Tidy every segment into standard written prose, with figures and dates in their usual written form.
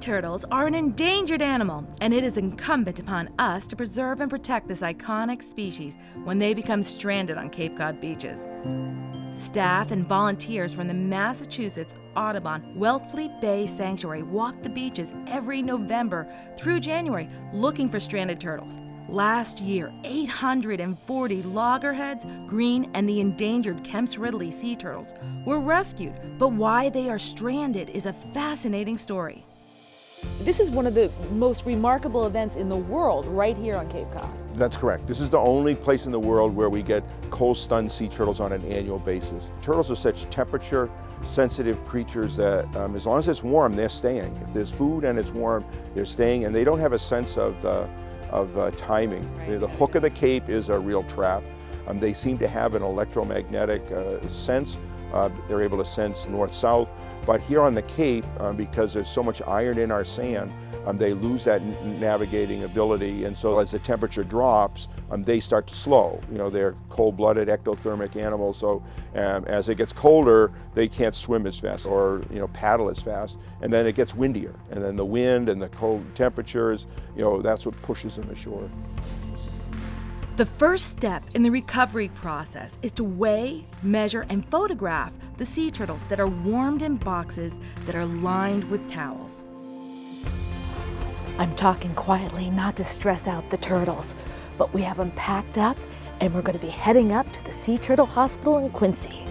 turtles are an endangered animal, and it is incumbent upon us to preserve and protect this iconic species when they become stranded on Cape Cod beaches. Staff and volunteers from the Massachusetts Audubon Wellfleet Bay Sanctuary walk the beaches every November through January looking for stranded turtles. Last year, 840 loggerheads, green, and the endangered Kemp's Ridley sea turtles were rescued, but why they are stranded is a fascinating story. This is one of the most remarkable events in the world right here on Cape Cod. That's correct. This is the only place in the world where we get cold-stunned sea turtles on an annual basis. Turtles are such temperature-sensitive creatures that as long as it's warm, they're staying. If there's food and it's warm, they're staying, and they don't have a sense of timing. Right. The hook of the Cape is a real trap. They seem to have an electromagnetic sense. They're able to sense north-south. But here on the Cape, because there's so much iron in our sand, they lose that navigating ability, and so as the temperature drops, they start to slow. You know, they're cold-blooded ectothermic animals, so as it gets colder, they can't swim as fast or paddle as fast, and then it gets windier, and then the wind and the cold temperatures, that's what pushes them ashore. The first step in the recovery process is to weigh, measure, and photograph the sea turtles that are warmed in boxes that are lined with towels. I'm talking quietly not to stress out the turtles, but we have them packed up and we're going to be heading up to the Sea Turtle Hospital in Quincy.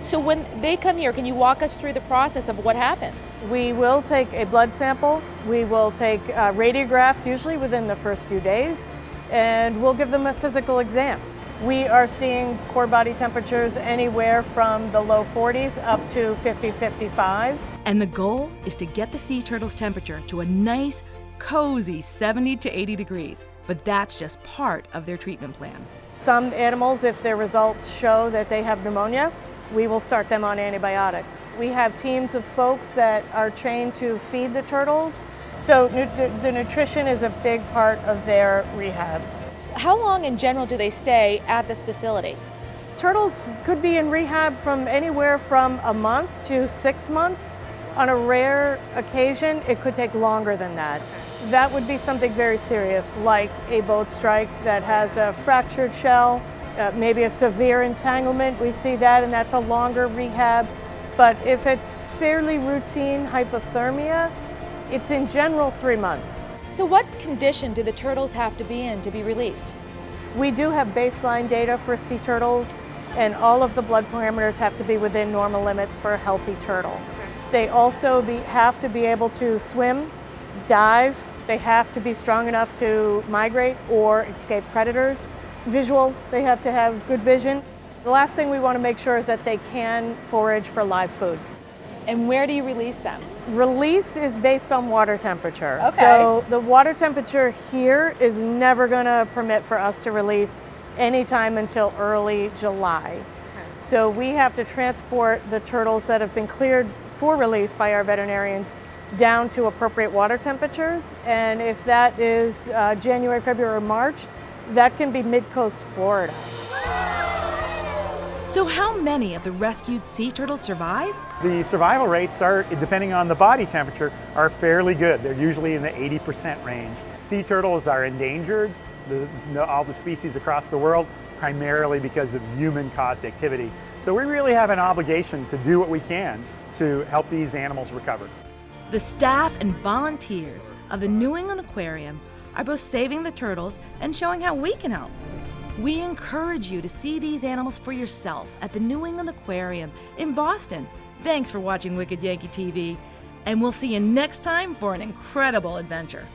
So when they come here, can you walk us through the process of what happens? We will take a blood sample. We will take radiographs, usually within the first few days, and we'll give them a physical exam. We are seeing core body temperatures anywhere from the low 40s up to 50, 55. And the goal is to get the sea turtle's temperature to a nice, cozy 70 to 80 degrees. But that's just part of their treatment plan. Some animals, if their results show that they have pneumonia, we will start them on antibiotics. We have teams of folks that are trained to feed the turtles, so the nutrition is a big part of their rehab. How long in general do they stay at this facility? Turtles could be in rehab from anywhere from a month to 6 months. On a rare occasion, it could take longer than that. That would be something very serious, like a boat strike that has a fractured shell, maybe a severe entanglement. We see that, and that's a longer rehab. But if it's fairly routine hypothermia, it's in general 3 months. So what condition do the turtles have to be in to be released? We do have baseline data for sea turtles, and all of the blood parameters have to be within normal limits for a healthy turtle. They also have to be able to swim, dive. They have to be strong enough to migrate or escape predators. Visual, they have to have good vision. The last thing we want to make sure is that they can forage for live food. And where do you release them? Release is based on water temperature. Okay. So the water temperature here is never going to permit for us to release anytime until early July. Okay. So we have to transport the turtles that have been cleared for release by our veterinarians down to appropriate water temperatures. And if that is January, February, or March, that can be mid-coast Florida. So how many of the rescued sea turtles survive? The survival rates are, depending on the body temperature, are fairly good. They're usually in the 80% range. Sea turtles are endangered, all the species across the world, primarily because of human-caused activity. So we really have an obligation to do what we can to help these animals recover. The staff and volunteers of the New England Aquarium are both saving the turtles and showing how we can help. We encourage you to see these animals for yourself at the New England Aquarium in Boston. Thanks for watching Wicked Yankee TV, and we'll see you next time for an incredible adventure.